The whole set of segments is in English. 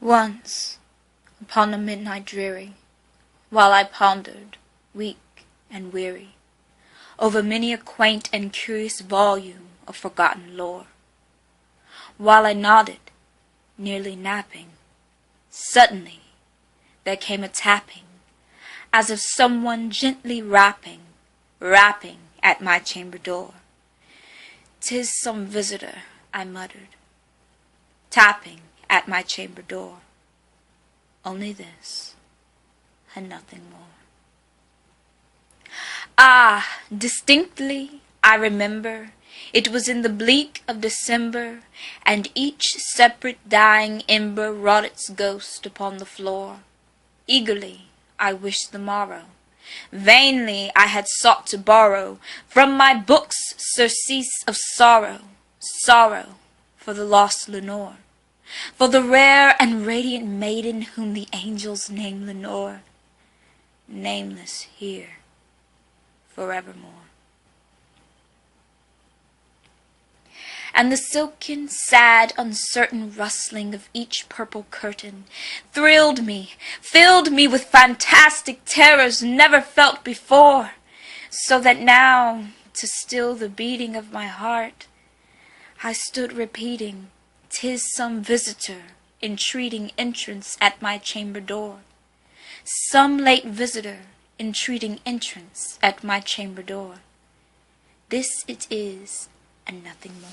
Once, upon a midnight dreary, while I pondered, weak and weary, over many a quaint and curious volume of forgotten lore, while I nodded, nearly napping, suddenly there came a tapping, as of someone gently rapping at my chamber door. "'Tis some visitor," I muttered, tapping at my chamber door. Only this, and nothing more. Ah, distinctly I remember, it was in the bleak of December, and each separate dying ember wrought its ghost upon the floor. Eagerly I wished the morrow. Vainly I had sought to borrow from my books surcease of sorrow, sorrow for the lost Lenore, for the rare and radiant maiden whom the angels name Lenore, nameless here forevermore. And the silken, sad, uncertain rustling of each purple curtain thrilled me, filled me with fantastic terrors never felt before, so that now, to still the beating of my heart, I stood repeating, "'Tis some visitor entreating entrance at my chamber door, some late visitor entreating entrance at my chamber door. This it is, and nothing more."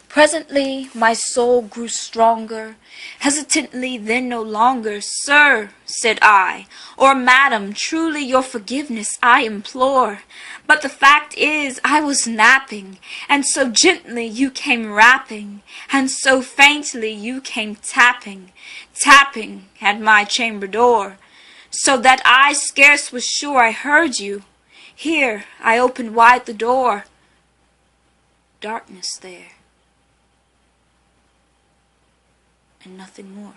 Presently my soul grew stronger, hesitantly then no longer. "Sir," said I, "or madam, truly your forgiveness I implore. But the fact is I was napping, and so gently you came rapping, and so faintly you came tapping, tapping at my chamber door, so that I scarce was sure I heard you. Here I opened wide the door. Darkness there, and nothing more."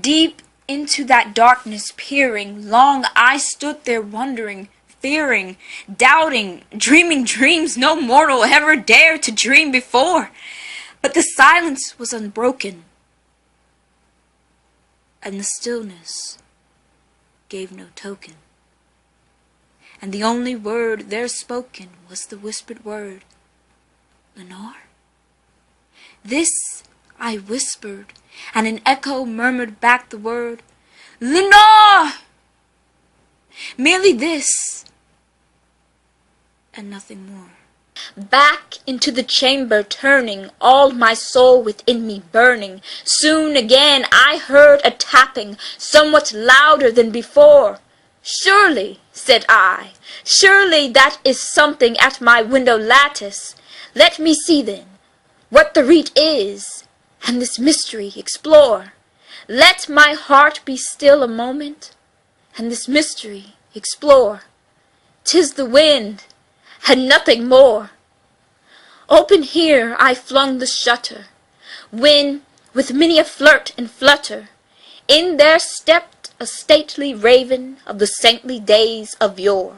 Deep into that darkness peering, long I stood there wondering, fearing, doubting, dreaming dreams no mortal ever dared to dream before. But the silence was unbroken, and the stillness gave no token. And the only word there spoken was the whispered word, "Lenore?" This I whispered, and an echo murmured back the word, "Lenore!" Merely this, and nothing more. Back into the chamber turning, all my soul within me burning, soon again I heard a tapping, somewhat louder than before. "Surely," said I, "surely that is something at my window lattice. Let me see then what the rite is, and this mystery explore. Let my heart be still a moment, and this mystery explore. 'Tis the wind, and nothing more." Open here I flung the shutter, when, with many a flirt and flutter, in there stepped a stately raven of the saintly days of yore.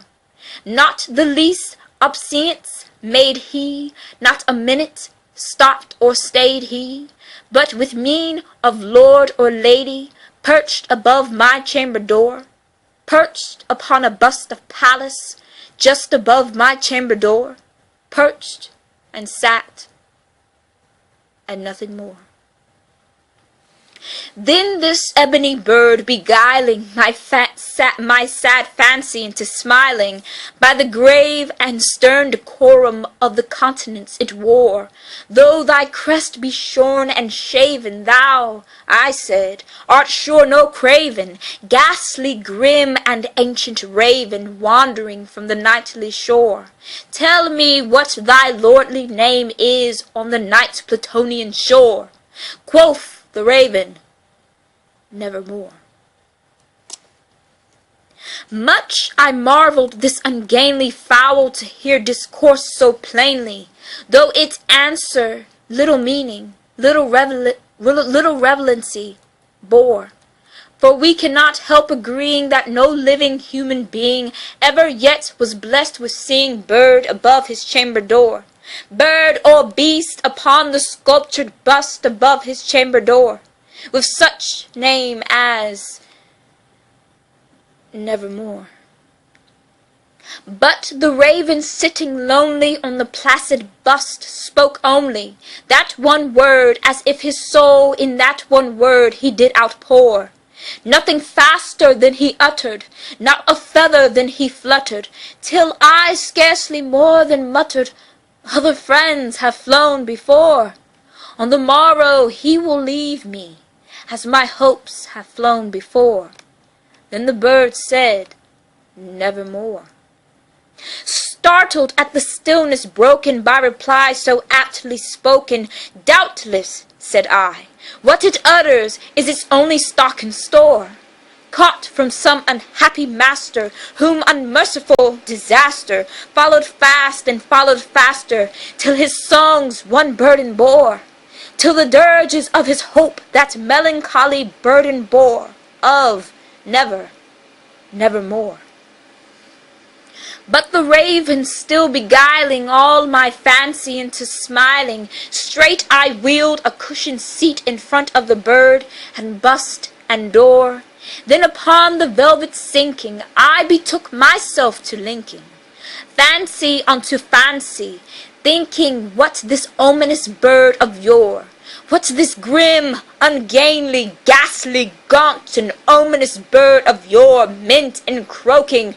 Not the least obeisance made he, not a minute stopped or stayed he, but with mien of lord or lady perched above my chamber door, perched upon a bust of Pallas just above my chamber door, perched and sat, and nothing more. Then this ebony bird, beguiling my sad fancy into smiling, by the grave and stern decorum of the countenance it wore, "Though thy crest be shorn and shaven, thou," I said, "art sure no craven, ghastly, grim, and ancient raven, wandering from the nightly shore. Tell me what thy lordly name is on the night's Plutonian shore." Quoth the raven, "Nevermore." Much I marveled this ungainly fowl to hear discourse so plainly, though its answer little meaning, little relevancy bore. For we cannot help agreeing that no living human being ever yet was blessed with seeing bird above his chamber door. bird or beast, upon the sculptured bust above his chamber door, with such name as Nevermore. But the raven sitting lonely on the placid bust spoke only that one word, as if his soul in that one word he did outpour. Nothing faster than he uttered, not a feather than he fluttered, till I scarcely more than muttered, "Other friends have flown before. On the morrow he will leave me, as my hopes have flown before." Then the bird said, "Nevermore." Startled at the stillness broken by reply so aptly spoken, "Doubtless," said I, "what it utters is its only stock and store, caught from some unhappy master, whom unmerciful disaster followed fast and followed faster, till his songs one burden bore, till the dirges of his hope that melancholy burden bore, of never, nevermore." But the raven still beguiling all my fancy into smiling, straight I wheeled a cushioned seat in front of the bird, and bust and door. Then upon the velvet sinking, I betook myself to linking fancy unto fancy, thinking what this ominous bird of yore, what this grim, ungainly, ghastly, gaunt, and ominous bird of yore meant in croaking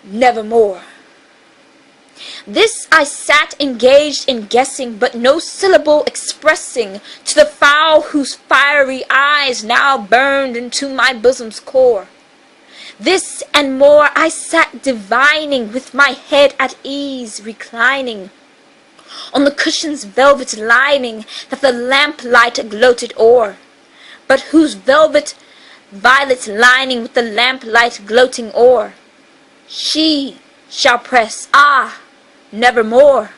"Nevermore." This I sat engaged in guessing, but no syllable expressing to the fowl whose fiery eyes now burned into my bosom's core. This and more I sat divining, with my head at ease reclining on the cushion's velvet lining that the lamplight gloated o'er, but whose velvet violet lining with the lamplight gloating o'er she shall press, nevermore.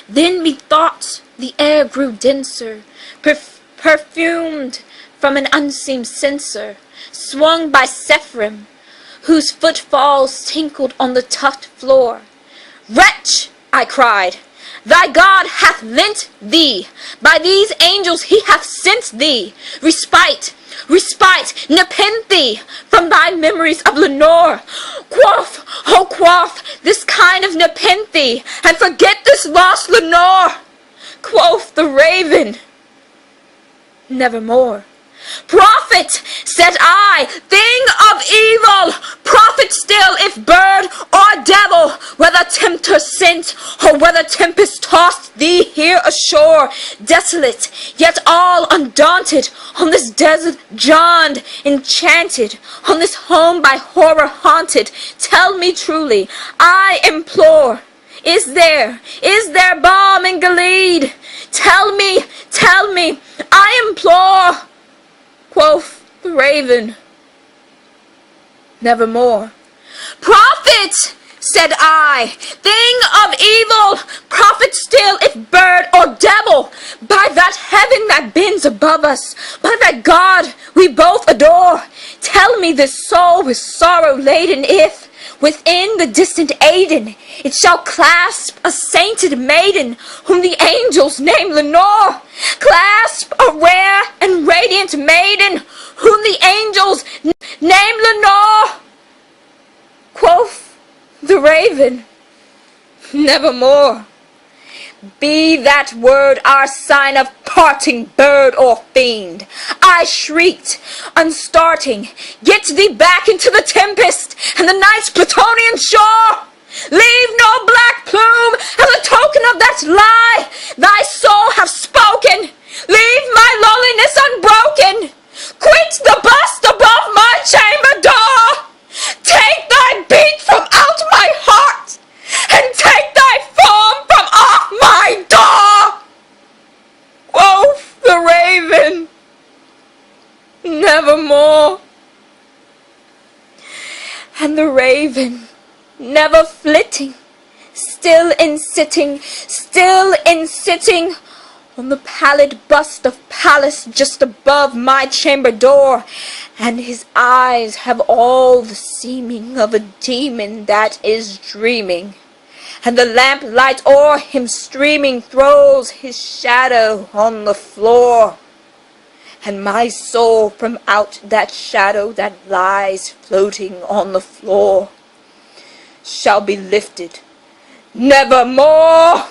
Then methought the air grew denser, perfumed from an unseen censer, swung by Sephrim, whose footfalls tinkled on the tufted floor. "Wretch!" I cried, "thy God hath lent thee, by these angels he hath sent thee, respite, nepenthe, from thy memories of Lenore. Quaff, oh quaff, this kind of nepenthe, and forget this lost Lenore." Quoth the raven, "Nevermore." "Prophet," said I, "thing of evil, prophet still, if bird or devil, whether tempter sent, or whether tempest tossed thee here ashore, desolate, yet all undaunted, on this desert journed, enchanted, on this home by horror haunted, tell me truly, I implore, is there balm in Gilead? Tell me, I implore." Quoth the raven, "Nevermore." "Prophet," said I, "thing of evil, prophet still, if bird or devil, by that heaven that bends above us, by that God we both adore, tell me this soul with sorrow laden, if within the distant Aidenn it shall clasp a sainted maiden, whom the angels name Lenore, clasp a rare and radiant maiden, whom the angels name Lenore." Quoth the raven, "Nevermore." Be that word our sign of parting, bird or fiend. I shrieked, unstarting, "Get thee back into the tempest and the night's Plutonian shore! Leave no black plume as a token of that lie thy soul hath spoken! Leave my loneliness unbroken! Quit the bust above my chamber door! Take thy beat from out my heart, and take thy form from off my door!" Quoth the raven, "Nevermore." And the raven, never flitting, still in sitting, on the pallid bust of Pallas just above my chamber door, and his eyes have all the seeming of a demon that is dreaming, and the lamplight o'er him streaming throws his shadow on the floor. And my soul from out that shadow that lies floating on the floor shall be lifted nevermore.